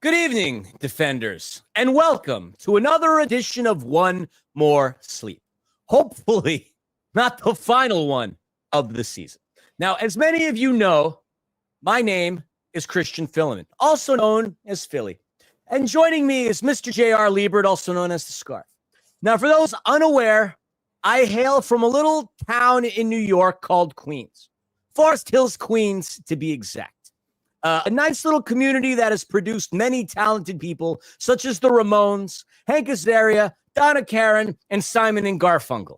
Good evening, defenders, and welcome to another edition of One More Sleep. Hopefully, not the final one of the season. Now, as many of you know, my name is Christian Filament, also known as Philly. And joining me is Mr. J.R. Liebert, also known as the Scarf. Now, for those unaware, I hail from a little town in New York called Queens. Forest Hills, Queens, to be exact. A nice little community that has produced many talented people, such as the Ramones, Hank Azaria, Donna Karen, and Simon and Garfunkel.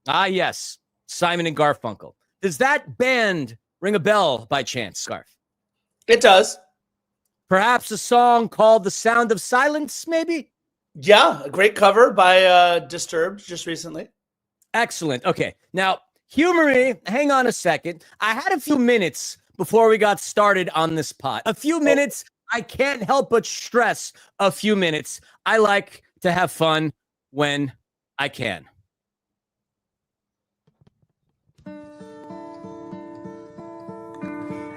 Ah, yes, Simon and Garfunkel. Does that band ring a bell by chance, Scarf? It does. Perhaps a song called The Sound of Silence, maybe? Yeah, a great cover by Disturbed just recently. Excellent. Okay, now, humor me. Hang on a second. I had a few minutes before we got started on this pod. A few minutes. I can't help but stress a few minutes. I like to have fun when I can.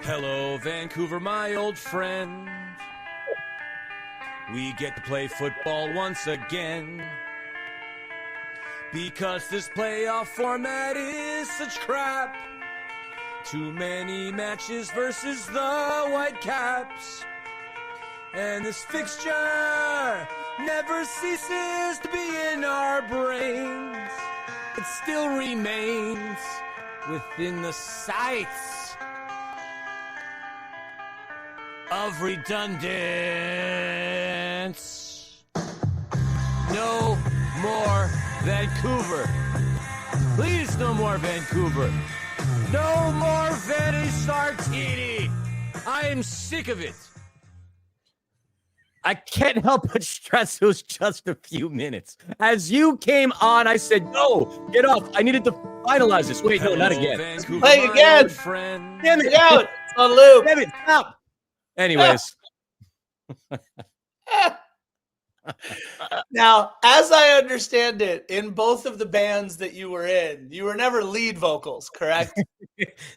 Hello, Vancouver, my old friend. We get to play football once again. Because this playoff format is such crap. Too many matches versus the Whitecaps. And this fixture never ceases to be in our brains. It still remains within the sights of redundance. No more Vancouver. Please, no more Vancouver. No more Vanny Sartini. I am sick of it. I can't help but stress it was just a few minutes. As you came on, I said, no, get off. I needed to finalize this. Wait, no, not again. Vancouver, play again. Damn it. Out. It's on loop. Damn it. Stop. Anyways. Now, as I understand it, in both of the bands that you were in, you were never lead vocals, correct?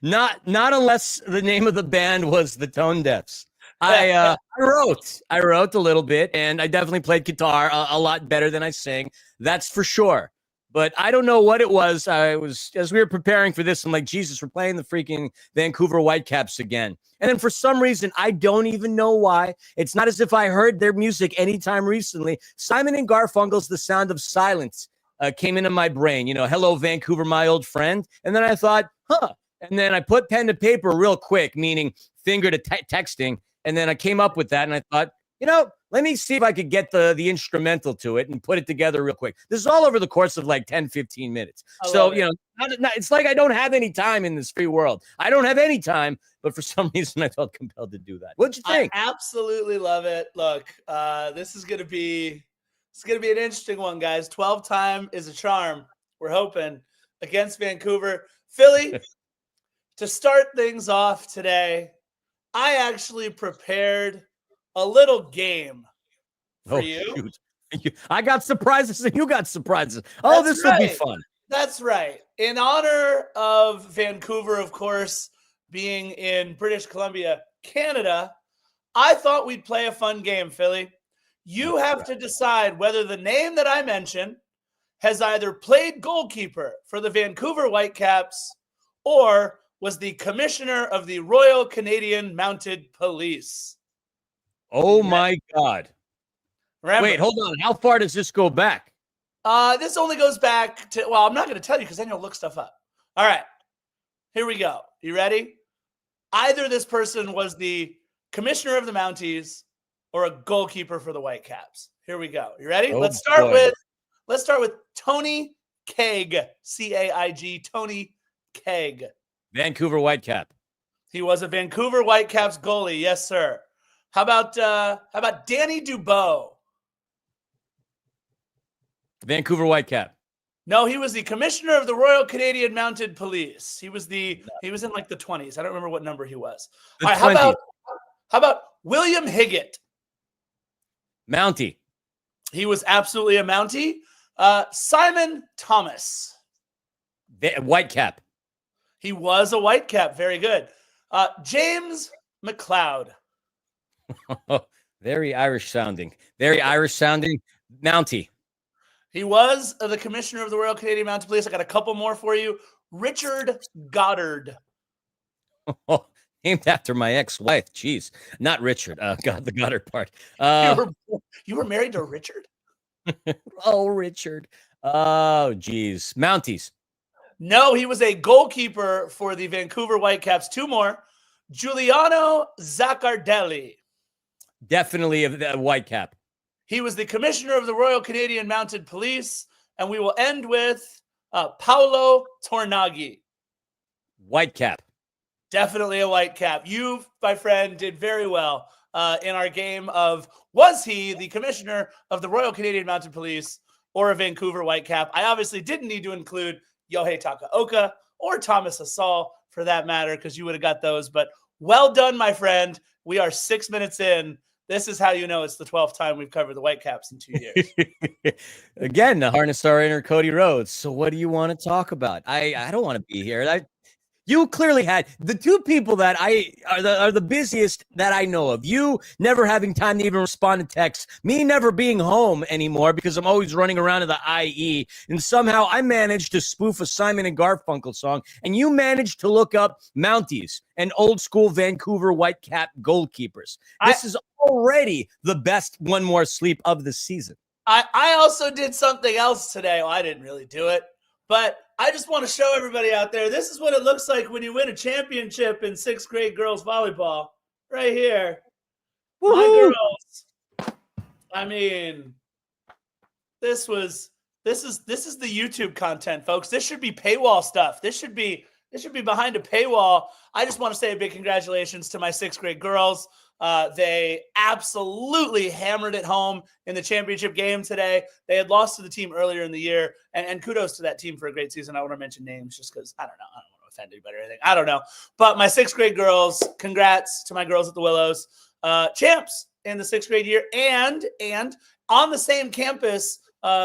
Not unless the name of the band was the Tone Deafs. I wrote a little bit, and I definitely played guitar a lot better than I sing. That's for sure. But I don't know what it was. As we were preparing for this, I'm like, Jesus, we're playing the freaking Vancouver Whitecaps again. And then for some reason, I don't even know why. It's not as if I heard their music anytime recently. Simon and Garfunkel's The Sound of Silence came into my brain. You know, hello, Vancouver, my old friend. And then I thought, And then I put pen to paper real quick, meaning finger to texting. And then I came up with that, and I thought, you know, let me see if I could get the instrumental to it and put it together real quick. This is all over the course of like 10, 15 minutes. So, you know, it's like I don't have any time in this free world. I don't have any time, but for some reason I felt compelled to do that. What'd you think? I absolutely love it. Look, this is going to be an interesting one, guys. 12 time is a charm. We're hoping against Vancouver. Philly, to start things off today, I actually prepared a little game for you. Shoot. I got surprises and you got surprises. Oh, this will be fun. That's right. In honor of Vancouver, of course, being in British Columbia, Canada, I thought we'd play a fun game, Philly. You have to decide whether the name that I mentioned has either played goalkeeper for the Vancouver Whitecaps or was the commissioner of the Royal Canadian Mounted Police. Oh, my God. Remember, wait, hold on. How far does this go back? This only goes back to, well, I'm not going to tell you because then you'll look stuff up. All right. Here we go. You ready? Either this person was the commissioner of the Mounties or a goalkeeper for the Whitecaps. Here we go. You ready? Oh, let's start with Tony Caig. C-A-I-G. Tony Caig. Vancouver Whitecap. He was a Vancouver Whitecaps goalie. Yes, sir. How about Danny Dubois? Vancouver Whitecap. No, he was the commissioner of the Royal Canadian Mounted Police. He was in like the 20s. I don't remember what number he was. All right, how about William Higgett? Mountie. He was absolutely a Mountie. Simon Thomas. Whitecap. He was a Whitecap. Very good. James McLeod. Very Irish sounding. Very Irish sounding. Mountie. He was the commissioner of the Royal Canadian Mounted Police. I got a couple more for you. Richard Goddard. Oh, named after my ex-wife. Jeez, not Richard. God, the Goddard part. You were married to Richard? Oh, Richard. Oh, geez. Mounties. No, he was a goalkeeper for the Vancouver Whitecaps. Two more. Giuliano Zaccardelli. Definitely a Whitecap. He was the commissioner of the Royal Canadian Mounted Police. And we will end with Paolo Tornaghi. Whitecap. Definitely a Whitecap. You, my friend, did very well in our game of, was he the commissioner of the Royal Canadian Mounted Police or a Vancouver Whitecap? I obviously didn't need to include Yohei Takaoka or Thomas Hasal for that matter, because you would have got those. But well done, my friend. We are 6 minutes in. This is how you know it's the 12th time we've covered the Whitecaps in 2 years. Again, the harness our inner Cody Rhodes. So what do you want to talk about? I don't want to be here. You clearly had the two people that are the busiest that I know of. You never having time to even respond to texts. Me never being home anymore because I'm always running around to the IE. And somehow I managed to spoof a Simon and Garfunkel song. And you managed to look up Mounties and old school Vancouver Whitecap goalkeepers. This is already the best one more sleep of the season. I also did something else today. Well, I didn't really do it, but I just want to show everybody out there, this is what it looks like when you win a championship in 6th grade girls volleyball. Right here. Woo-hoo! My girls. I mean, this is the YouTube content, folks. This should be paywall stuff. This should be behind a paywall. I just want to say a big congratulations to my 6th grade girls. They absolutely hammered it home in the championship game today. They had lost to the team earlier in the year, and kudos to that team for a great season. I want to mention names just because I don't want to offend anybody or anything. I don't know. But my 6th grade girls, congrats to my girls at the Willows, champs in the 6th grade year, and on the same campus,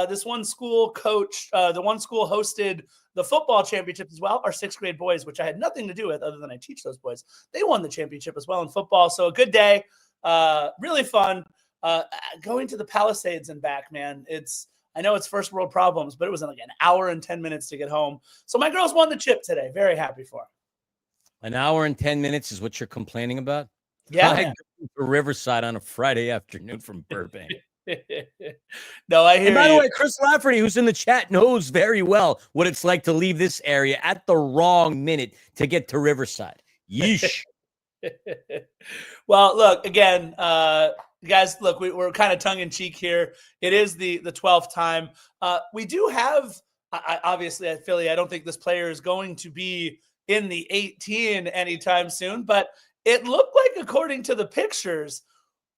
this one school coach, the one school hosted the football championship as well. Our 6th grade boys, which I had nothing to do with other than I teach those boys, they won the championship as well in football. So a good day, really fun. Going to the Palisades and back, man. I know it's first world problems, but it was like an hour and 10 minutes to get home. So my girls won the chip today. Very happy for them. An hour and 10 minutes is what you're complaining about? Yeah. I go to Riverside on a Friday afternoon from Burbank. No, I hear you. And by the way, Chris Lafferty, who's in the chat, knows very well what it's like to leave this area at the wrong minute to get to Riverside. Yeesh. Well, look, again, guys, look, we're kind of tongue-in-cheek here. It is the 12th time. We do have, obviously, at Philly, I don't think this player is going to be in the 18 anytime soon, but it looked like, according to the pictures,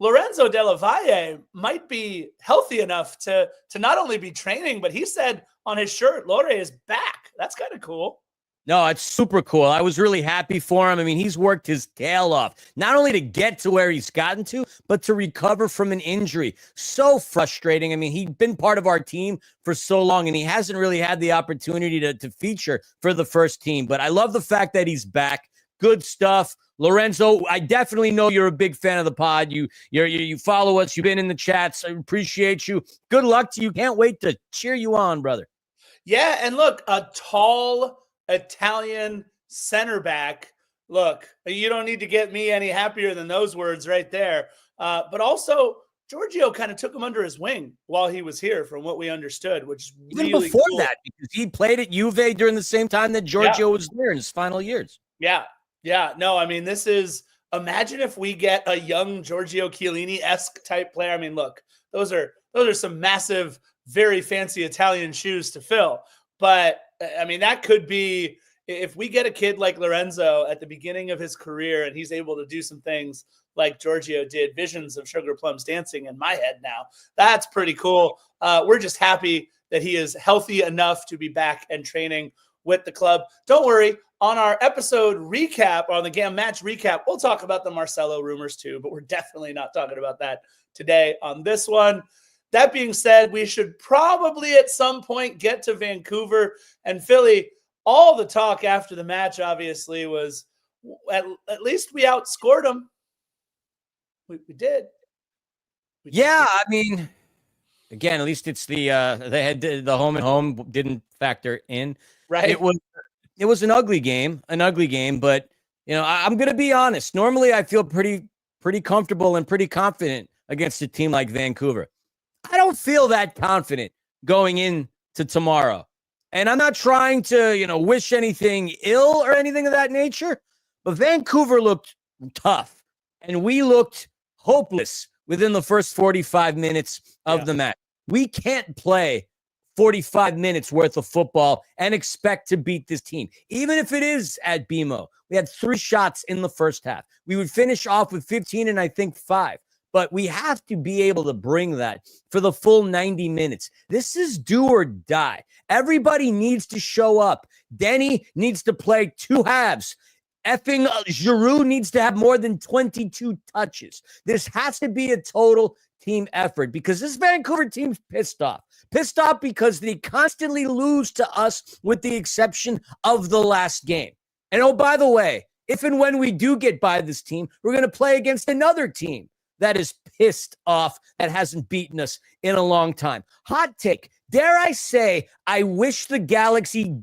Lorenzo Della Valle might be healthy enough to not only be training, but he said on his shirt, Lore is back. That's kind of cool. No, it's super cool. I was really happy for him. I mean, he's worked his tail off, not only to get to where he's gotten to, but to recover from an injury. So frustrating. I mean, he'd been part of our team for so long, and he hasn't really had the opportunity to feature for the first team. But I love the fact that he's back. Good stuff. Lorenzo, I definitely know you're a big fan of the pod. You follow us. You've been in the chats. I appreciate you. Good luck to you. Can't wait to cheer you on, brother. Yeah, and look, a tall Italian center back. Look, you don't need to get me any happier than those words right there. But also, Giorgio kind of took him under his wing while he was here, from what we understood, which is even really before cool. that, because he played at Juve during the same time that Giorgio was there in his final years. Yeah. No, I mean, imagine if we get a young Giorgio Chiellini-esque type player. I mean, look, those are some massive, very fancy Italian shoes to fill. But I mean, that could be, if we get a kid like Lorenzo at the beginning of his career and he's able to do some things like Giorgio did, visions of Sugar Plums dancing in my head now. That's pretty cool. We're just happy that he is healthy enough to be back and training with the club. Don't worry. On our episode recap, on the game match recap, we'll talk about the Marcelo rumors too, but we're definitely not talking about that today on this one. That being said, we should probably at some point get to Vancouver and Philly. All the talk after the match, obviously, was at least we outscored them. We did. Yeah, I mean, again, at least it's the home and home didn't factor in. right? It was an ugly game, but I'm going to be honest. Normally, I feel pretty comfortable and pretty confident against a team like Vancouver. I don't feel that confident going into tomorrow. And I'm not trying to, wish anything ill or anything of that nature, but Vancouver looked tough and we looked hopeless within the first 45 minutes of the match. We can't play 45 minutes worth of football and expect to beat this team, even if it is at BMO. We had 3 shots in the first half. We would finish off with 15 and I think 5. But we have to be able to bring that for the full 90 minutes. This is do or die. Everybody needs to show up. Denny needs to play 2 halves. Effing Giroux needs to have more than 22 touches. This has to be a total team effort because this Vancouver team's pissed off. Pissed off because they constantly lose to us with the exception of the last game. And oh, by the way, if and when we do get by this team, we're going to play against another team that is pissed off, that hasn't beaten us in a long time. Hot take. Dare I say, I wish the Galaxy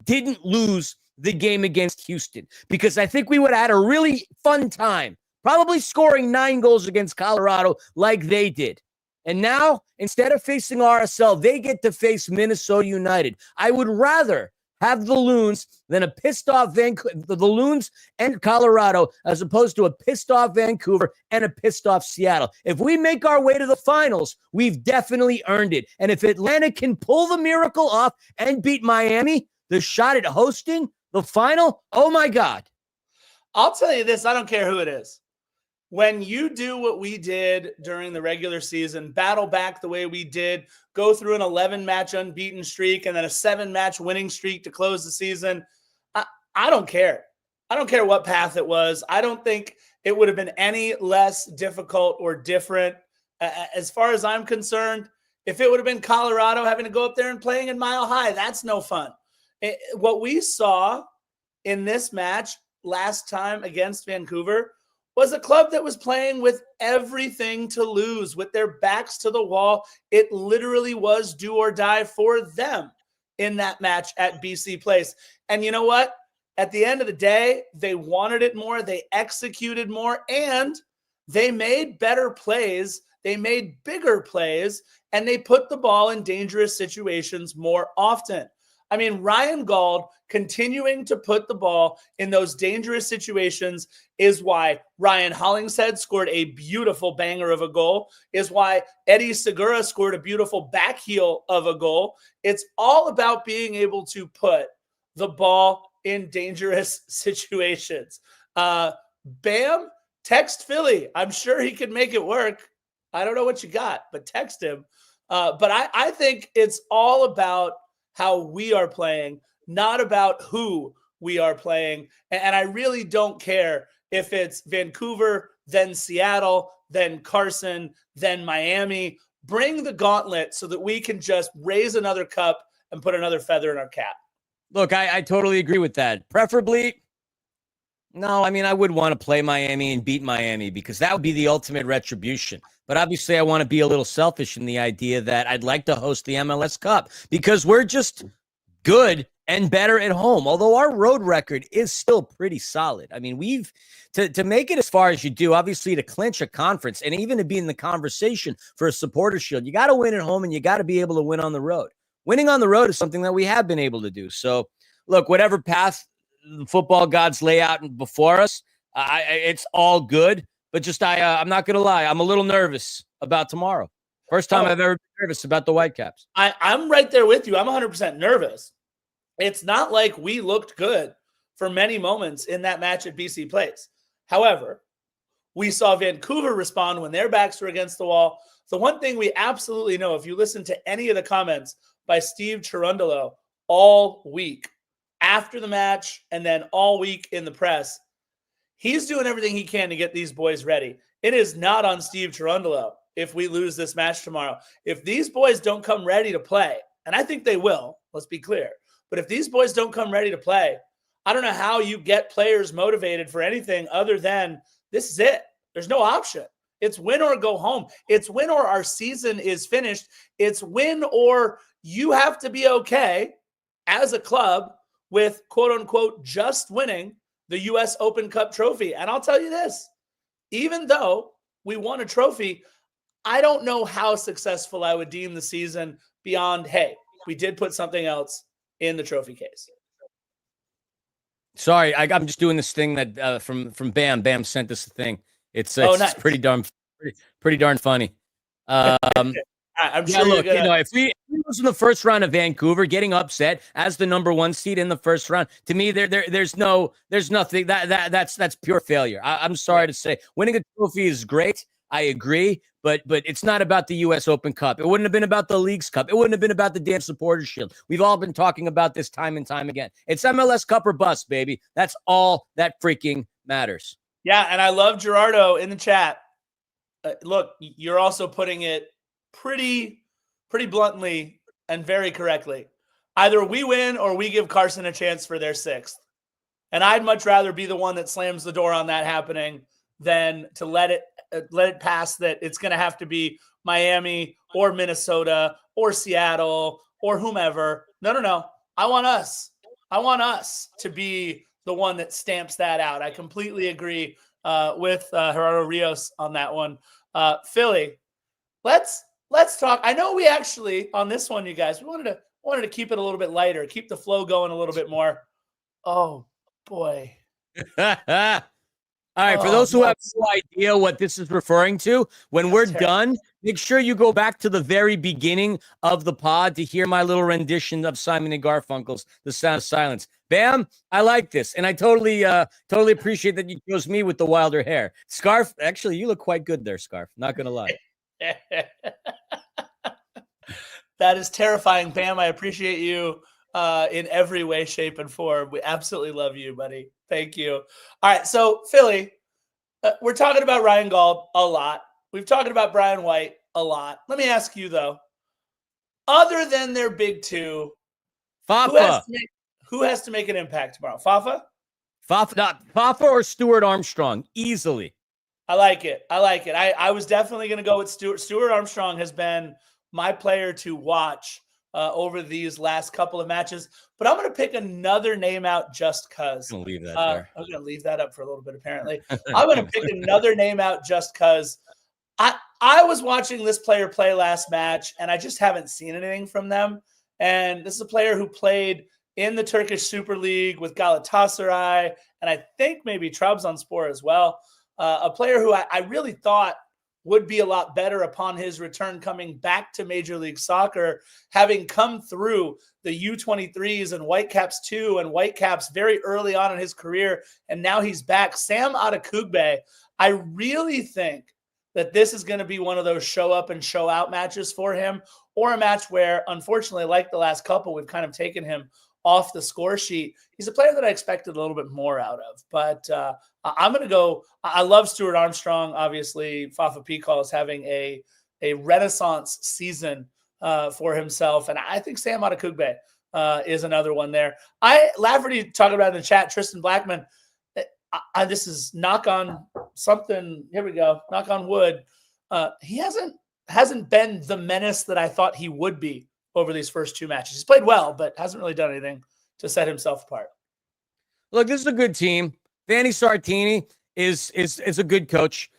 didn't lose the game against Houston because I think we would have had a really fun time, probably scoring 9 goals against Colorado like they did. And now, instead of facing RSL, they get to face Minnesota United. I would rather have the Loons than a pissed off Vancouver, the Loons and Colorado, as opposed to a pissed off Vancouver and a pissed off Seattle. If we make our way to the finals, we've definitely earned it. And if Atlanta can pull the miracle off and beat Miami, the shot at hosting the final, oh my God. I'll tell you this, I don't care who it is. When you do what we did during the regular season, battle back the way we did, go through an 11-match unbeaten streak and then a 7-match winning streak to close the season, I don't care. I don't care what path it was. I don't think it would have been any less difficult or different. As far as I'm concerned, if it would have been Colorado having to go up there and playing in Mile High, that's no fun. What we saw in this match last time against Vancouver was a club that was playing with everything to lose, with their backs to the wall. It literally was do or die for them in that match at BC Place. And you know what? At the end of the day, they wanted it more, they executed more, and they made better plays, they made bigger plays, and they put the ball in dangerous situations more often. I mean, Ryan Gauld continuing to put the ball in those dangerous situations is why Ryan Hollingshead scored a beautiful banger of a goal, is why Eddie Segura scored a beautiful back heel of a goal. It's all about being able to put the ball in dangerous situations. Bam, text Philly. I'm sure he can make it work. I don't know what you got, but text him. But I think it's all about how we are playing, not about who we are playing. And I really don't care if it's Vancouver, then Seattle, then Carson, then Miami. Bring the gauntlet so that we can just raise another cup and put another feather in our cap. Look, I totally agree with that. Preferably, no, I mean, I would want to play Miami and beat Miami because that would be the ultimate retribution. But obviously, I want to be a little selfish in the idea that I'd like to host the MLS Cup because we're just good and better at home, although our road record is still pretty solid. I mean, we've to make it as far as you do, obviously, to clinch a conference and even to be in the conversation for a supporter shield, you got to win at home and you got to be able to win on the road. Winning on the road is something that we have been able to do. So, look, whatever path the football gods lay out before us, it's all good. But just I'm not going to lie. I'm a little nervous about tomorrow. First time I've ever been nervous about the Whitecaps. I'm right there with you. I'm 100% nervous. It's not like we looked good for many moments in that match at BC Place. However, we saw Vancouver respond when their backs were against the wall. The one thing we absolutely know, if you listen to any of the comments by Steve Cherundolo all week after the match and then all week in the press, he's doing everything he can to get these boys ready. It is not on Steve Cherundolo if we lose this match tomorrow. If these boys don't come ready to play, and I think they will, let's be clear, but if these boys don't come ready to play, I don't know how you get players motivated for anything other than this is it. There's no option. It's win or go home. It's win or our season is finished. It's win or you have to be okay as a club with quote unquote just winning the US Open Cup trophy. And I'll tell you this, even though we won a trophy, I don't know how successful I would deem the season beyond, hey, we did put something else in the trophy case. Sorry, I'm just doing this thing that from Bam. Bam sent us a thing. It's nice. pretty darn funny. I'm sure. Look, if we lose in the first round of Vancouver, getting upset as the number 1 seed in the first round, to me, there's nothing that's pure failure. I'm sorry to say, winning a trophy is great. I agree, but it's not about the U.S. Open Cup. It wouldn't have been about the Leagues Cup. It wouldn't have been about the damn Supporters Shield. We've all been talking about this time and time again. It's MLS Cup or bust, baby. That's all that freaking matters. Yeah, and I love Gerardo in the chat. Look, you're also putting it pretty bluntly and very correctly. Either we win or we give Carson a chance for their 6th. And I'd much rather be the one that slams the door on that happening than to let it pass that it's going to have to be Miami or Minnesota or Seattle or whomever. No. I want us to be the one that stamps that out. I completely agree with Gerardo Rios on that one. Philly, let's talk. I know we actually on this one, you guys, we wanted to keep it a little bit lighter, keep the flow going a little bit more. Oh boy. All right, for those who have no idea what this is referring to, when we're done, make sure you go back to the very beginning of the pod to hear my little rendition of Simon and Garfunkel's The Sound of Silence. Bam, I like this, and I totally appreciate that you chose me with the wilder hair. Scarf, actually, you look quite good there, Scarf. Not going to lie. That is terrifying, Bam. I appreciate you in every way, shape, and form. We absolutely love you, buddy. Thank you. All right, so Philly, we're talking about Ryan Gauld a lot. We've talked about Brian White a lot. Let me ask you, though, other than their big two, Fafa. Who has to make an impact tomorrow? Fafa? Fafa or Stuart Armstrong, easily. I like it. I was definitely going to go with Stuart. Stuart Armstrong has been my player to watch over these last couple of matches, but I'm going to pick another name out just because. I'm going to leave that there. I'm going to leave that up for a little bit, apparently. I'm going to pick another name out just because I was watching this player play last match, and I just haven't seen anything from them. And this is a player who played in the Turkish Super League with Galatasaray, and I think maybe Trabzonspor as well. A player who I really thought would be a lot better upon his return coming back to Major League Soccer, having come through the U23s and Whitecaps 2 and Whitecaps very early on in his career, and now he's back. Sam Adekugbe, I really think that this is going to be one of those show up and show out matches for him, or a match where, unfortunately, like the last couple, we've kind of taken him off the score sheet. He's a player that I expected a little bit more out of, but I'm going to go. I love Stuart Armstrong. Obviously, Fafa Pikal is having a renaissance season for himself, and I think Sam Adekugbe is another one there. Lafferty talking about in the chat, Tristan Blackman. This is knock on something. Here we go. Knock on wood. He hasn't been the menace that I thought he would be over these first 2 matches. He's played well, but hasn't really done anything to set himself apart. Look, this is a good team. Vanni Sartini is a good coach.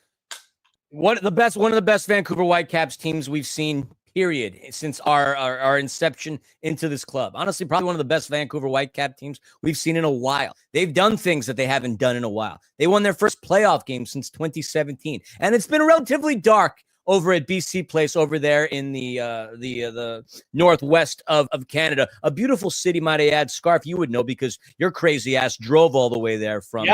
One of the best Vancouver Whitecaps teams we've seen, period, since our inception into this club. Honestly, probably one of the best Vancouver Whitecap teams we've seen in a while. They've done things that they haven't done in a while. They won their first playoff game since 2017, and it's been relatively dark over at BC Place over there in the northwest of Canada. A beautiful city, might I add. Scarf, you would know because your crazy ass drove all the way there from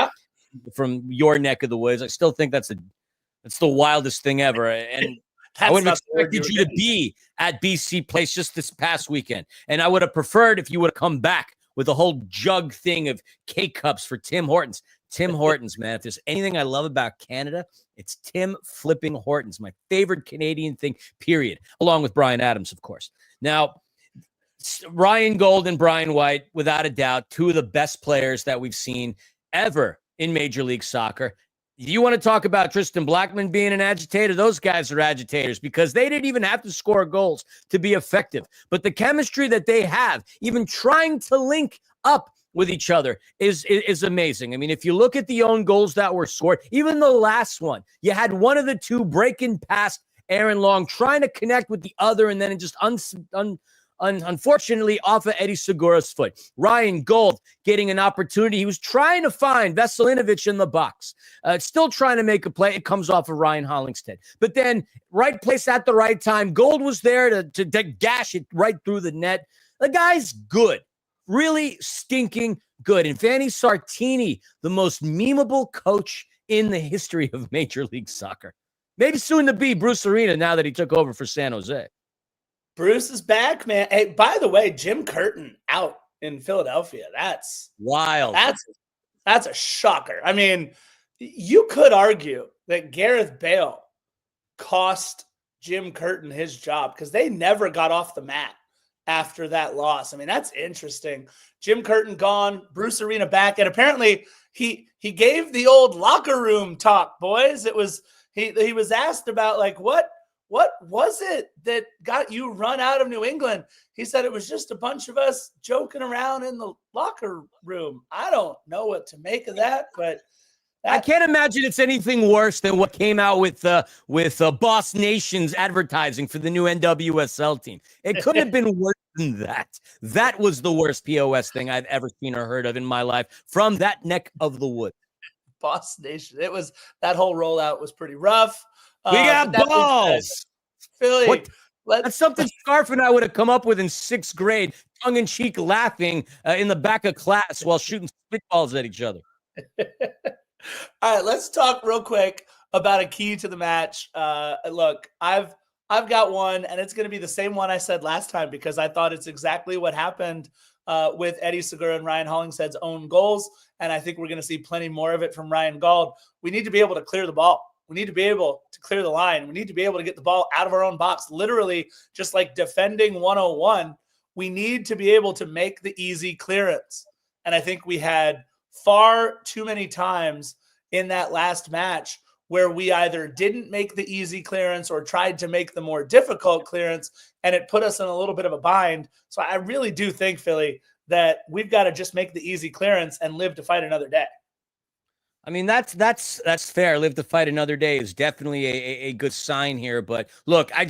your neck of the woods. I still think that's the wildest thing ever. And I would have expected you to be at BC Place just this past weekend. And I would have preferred if you would have come back with a whole jug thing of K-Cups for Tim Hortons. Tim Hortons, man. If there's anything I love about Canada, it's Tim flipping Hortons. My favorite Canadian thing, period. Along with Bryan Adams, of course. Now, Ryan Gauld and Brian White, without a doubt, 2 of the best players that we've seen ever in Major League Soccer. You want to talk about Tristan Blackman being an agitator? Those guys are agitators because they didn't even have to score goals to be effective. But the chemistry that they have, even trying to link up with each other, is amazing. I mean, if you look at the own goals that were scored, even the last one, you had one of the two breaking past Aaron Long, trying to connect with the other, and then it just unfortunately off of Eddie Segura's foot. Ryan Gold getting an opportunity. He was trying to find Veselinovic in the box. Still trying to make a play. It comes off of Ryan Hollingshead. But then right place at the right time. Gold was there to gash it right through the net. The guy's good. Really stinking good. And Fanny Sartini, the most memeable coach in the history of Major League Soccer. Maybe soon to be Bruce Arena now that he took over for San Jose. Bruce is back, man. Hey, by the way, Jim Curtin out in Philadelphia. That's wild. That's a shocker. I mean, you could argue that Gareth Bale cost Jim Curtin his job because they never got off the mat after that loss. I mean, that's interesting. Jim Curtin gone, Bruce Arena back, and apparently he gave the old locker room talk, boys. It was he was asked about like what was it that got you run out of New England? He said it was just a bunch of us joking around in the locker room. I don't know what to make of that, but I can't imagine it's anything worse than what came out with Boss Nation's advertising for the new NWSL team. It couldn't have been worse than that. That was the worst POS thing I've ever seen or heard of in my life from that neck of the wood. Boss Nation. It was that whole rollout was pretty rough. We got balls. Philly. That's something Scarf and I would have come up with in 6th grade, tongue-in-cheek laughing in the back of class while shooting spitballs at each other. All right, let's talk real quick about a key to the match. Look, I've got one, and it's going to be the same one I said last time because I thought it's exactly what happened with Eddie Segura and Ryan Hollingshead's own goals, and I think we're going to see plenty more of it from Ryan Gauld. We need to be able to clear the ball. We need to be able to clear the line. We need to be able to get the ball out of our own box, literally just like defending 101. We need to be able to make the easy clearance. And I think we had far too many times in that last match where we either didn't make the easy clearance or tried to make the more difficult clearance, and it put us in a little bit of a bind. So I really do think, Philly, that we've got to just make the easy clearance and live to fight another day. I mean, that's fair. Live to fight another day is definitely a good sign here. But look, I'm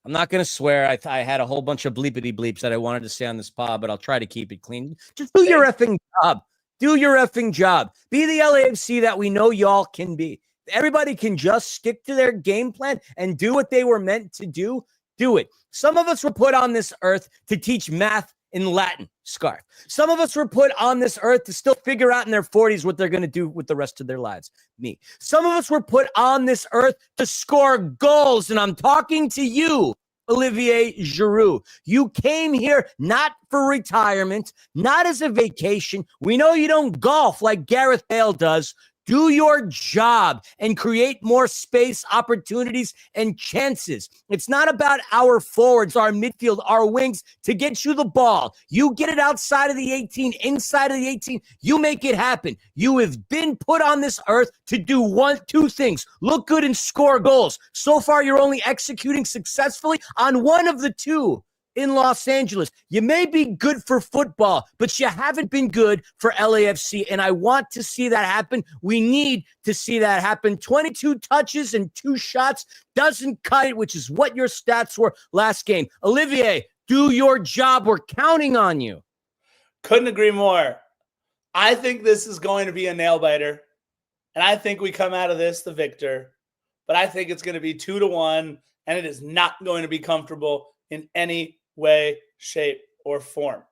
not going to swear. I had a whole bunch of bleepity bleeps that I wanted to say on this pod, but I'll try to keep it clean. Just do your effing job. Do your effing job. Be the LAFC that we know y'all can be. Everybody can just stick to their game plan and do what they were meant to do. Do it. Some of us were put on this earth to teach math in Latin, Scarf. Some of us were put on this earth to still figure out in their 40s what they're going to do with the rest of their lives. Me. Some of us were put on this earth to score goals, and I'm talking to you, Olivier Giroud. You came here not for retirement, not as a vacation. We know you don't golf like Gareth Bale does. Do your job and create more space, opportunities, and chances. It's not about our forwards, our midfield, our wings to get you the ball. You get it outside of the 18, inside of the 18. You make it happen. You have been put on this earth to do two things: look good and score goals. So far, you're only executing successfully on one of the two. In Los Angeles, you may be good for football, but you haven't been good for LAFC, and I want to see that happen. We need to see that happen. 22 touches and 2 shots doesn't cut it, which is what your stats were last game. Olivier, do your job. We're counting on you. Couldn't agree more. I think this is going to be a nail-biter, and I think we come out of this the victor, but I think it's going to be 2-1, and it is not going to be comfortable in any way, shape, or form.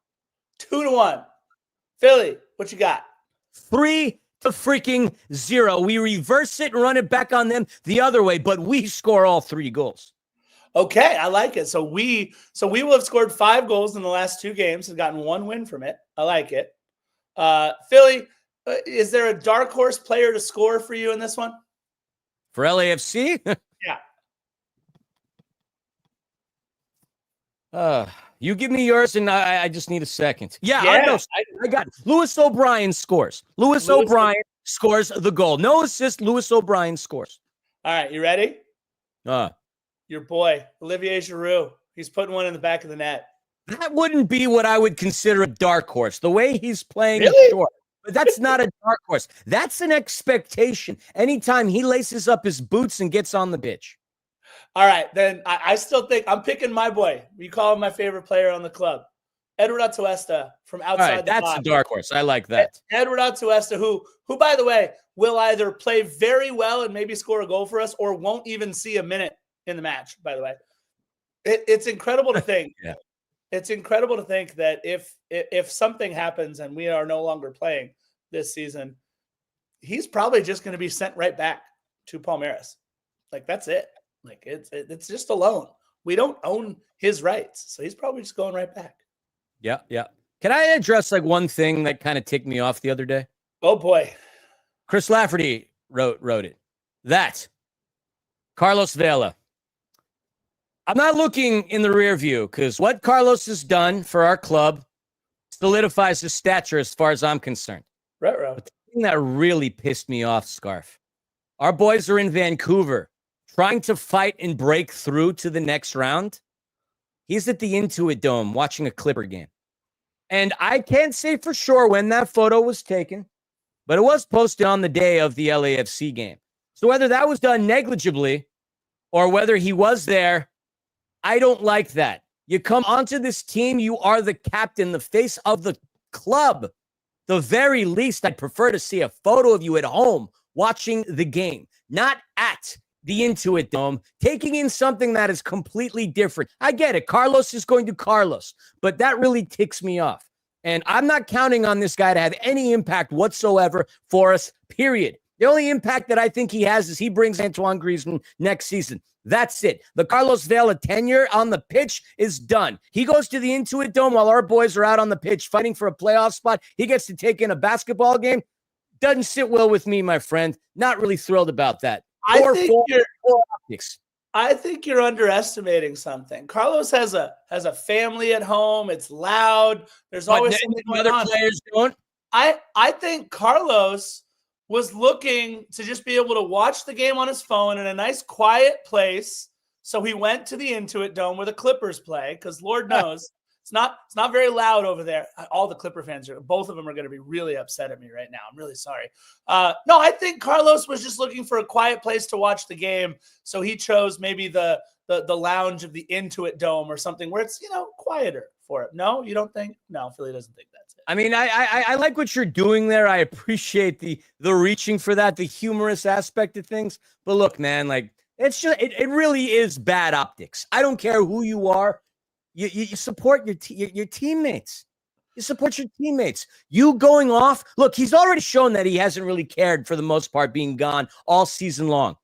2-1. Philly, what you got? 3-0. We reverse it and run it back on them the other way, but we score all 3 goals. Okay, I like it. So we will have scored 5 goals in the last 2 games and gotten 1 win from it. I like it. Philly, is there a dark horse player to score for you in this one? For LAFC? Yeah. You give me yours, and I just need a second. Yeah. I got Lewis O'Brien scores. Lewis O'Brien scores the goal. No assist. Lewis O'Brien scores. All right, you ready? Uh, Your boy, Olivier Giroud. He's putting one in the back of the net. that wouldn't be what I would consider a dark horse. The way he's playing Really? is short. But that's not a dark horse. That's an expectation. Anytime he laces up his boots and gets on the pitch. All right, then I still think I'm picking my boy. You call him my favorite player on the club. Edward Atuesta from outside All right, the that's box. a dark horse. I like that. Edward Atuesta, who, by the way, will either play very well and maybe score a goal for us or won't even see a minute in the match, by the way. It's incredible to think. Yeah. It's incredible to think that if something happens and we are no longer playing this season, he's probably just going to be sent right back to Palmeiras. Like, that's it. Like, it's just a loan. We don't own his rights, so he's probably just going right back. Yeah, yeah. Can I address like one thing that kind of ticked me off the other day? Oh boy, Chris Lafferty wrote it. That Carlos Vela. I'm not looking in the rear view because what Carlos has done for our club solidifies his stature as far as I'm concerned. Right. But the thing that really pissed me off, Scarf, our boys are in Vancouver trying to fight and break through to the next round. He's at the Intuit Dome watching a Clipper game. And I can't say for sure when that photo was taken, but it was posted on the day of the LAFC game. So whether that was done negligibly or whether he was there, I don't like that. You come onto this team, you are the captain, the face of the club. The very least, I'd prefer to see a photo of you at home watching the game, not at the Intuit Dome, taking in something that is completely different. I get it. Carlos is going to Carlos, but that really ticks me off. And I'm not counting on this guy to have any impact whatsoever for us, period. The only impact that I think he has is he brings Antoine Griezmann next season. That's it. The Carlos Vela tenure on the pitch is done. He goes to the Intuit Dome while our boys are out on the pitch fighting for a playoff spot. He gets to take in a basketball game. Doesn't sit well with me, my friend. Not really thrilled about that. I think you're underestimating something. Carlos has a family at home. It's loud. There's always something going on. Other players don't. I think Carlos was looking to just be able to watch the game on his phone in a nice quiet place. So he went to the Intuit Dome where the Clippers play, because Lord knows it's not very loud over there. All the Clipper fans both of them are going to be really upset at me right now. I'm really sorry. No, I think Carlos was just looking for a quiet place to watch the game. So he chose maybe the lounge of the Intuit Dome or something where it's, quieter for it. No, you don't think? No, Philly doesn't think that's it. I mean, I like what you're doing there. I appreciate the reaching for that, the humorous aspect of things. But look, man, like it's just it really is bad optics. I don't care who you are. You support your teammates. You support your teammates. You going off. Look, he's already shown that he hasn't really cared for the most part being gone all season long.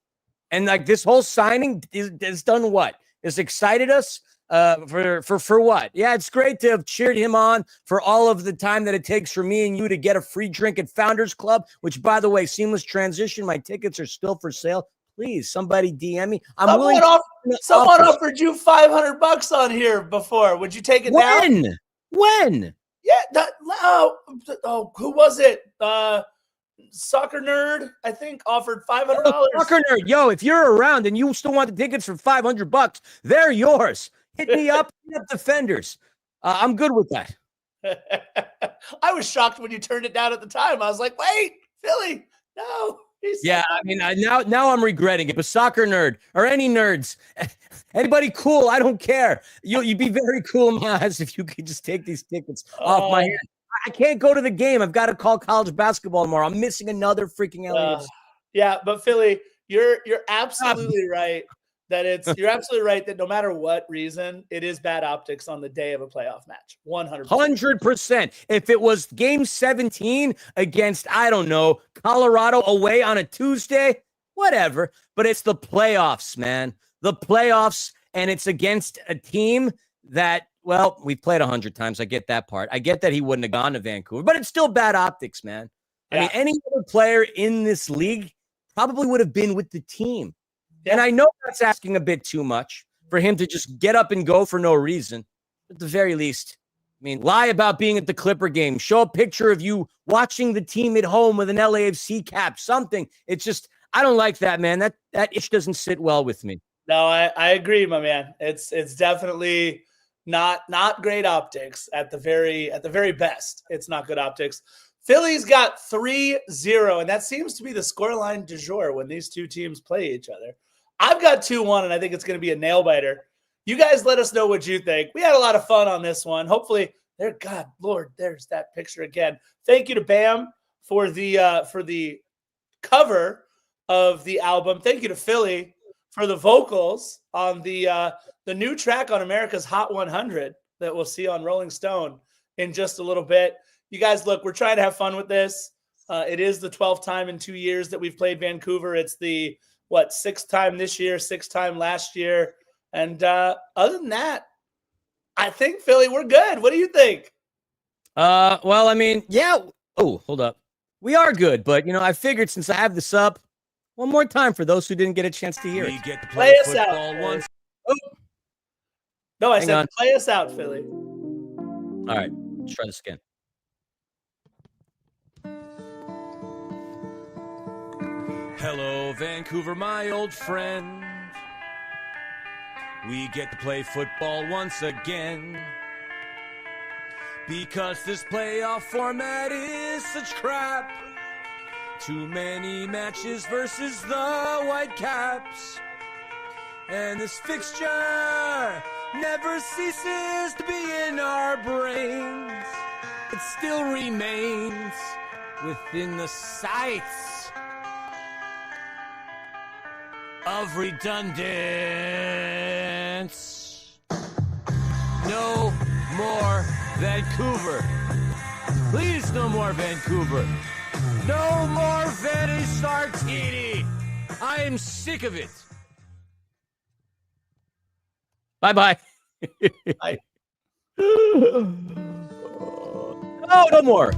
And like this whole signing has done what? It's excited us for what? Yeah, it's great to have cheered him on for all of the time that it takes for me and you to get a free drink at Founders Club, which, by the way, seamless transition. My tickets are still for sale. Please, somebody DM me. Someone offered you $500 on here before. Would you take it now? When? Yeah. Who was it? Soccer Nerd, I think, offered $500. Soccer Nerd, yo, if you're around and you still want the tickets for $500, they're yours. Hit me up. Hit up Defenders. I'm good with that. I was shocked when you turned it down at the time. I was like, wait, Philly, no. Yeah, I mean, now I'm regretting it. But Soccer Nerd or any nerds, anybody cool, I don't care. You'd be very cool in my eyes if you could just take these tickets off my hand. I can't go to the game. I've got to call college basketball tomorrow. I'm missing another freaking LA. Yeah, but Philly, you're absolutely right. You're absolutely right that no matter what reason, it is bad optics on the day of a playoff match. 100%. 100%. If it was game 17 against, I don't know, Colorado away on a Tuesday, whatever. But it's the playoffs, man. The playoffs, and it's against a team that, well, we've played 100 times. I get that part. I get that he wouldn't have gone to Vancouver, but it's still bad optics, man. Yeah. I mean, any other player in this league probably would have been with the team. And I know that's asking a bit too much for him to just get up and go for no reason. At the very least, I mean, lie about being at the Clipper game. Show a picture of you watching the team at home with an LAFC cap, something. It's just, I don't like that, man. That itch doesn't sit well with me. No, I agree, my man. It's definitely not great optics at the very best. It's not good optics. Philly's got 3-0, and that seems to be the scoreline du jour when these two teams play each other. I've got 2-1, and I think it's going to be a nail-biter. You guys let us know what you think. We had a lot of fun on this one. Hopefully, God, Lord, there's that picture again. Thank you to Bam for the cover of the album. Thank you to Philly for the vocals on the new track on America's Hot 100 that we'll see on Rolling Stone in just a little bit. You guys, look, we're trying to have fun with this. It is the 12th time in 2 years that we've played Vancouver. It's the, 6th time this year, 6th time last year. And other than that, I think, Philly, we're good. What do you think? Well, I mean, yeah. Oh, hold up. We are good, but, I figured since I have this up, one more time for those who didn't get a chance to hear it. Get to play us out. Once. Oh. No, I Hang said on. play us out, Philly. All right, let's try this again. Hello, Vancouver, my old friend. We get to play football once again. Because this playoff format is such crap. Too many matches versus the Whitecaps. And this fixture never ceases to be in our brains. It still remains within the sights of redundance. No more Vancouver. Please, no more Vancouver. No more Vanny Sartini. I am sick of it. Bye-bye. Bye. No more.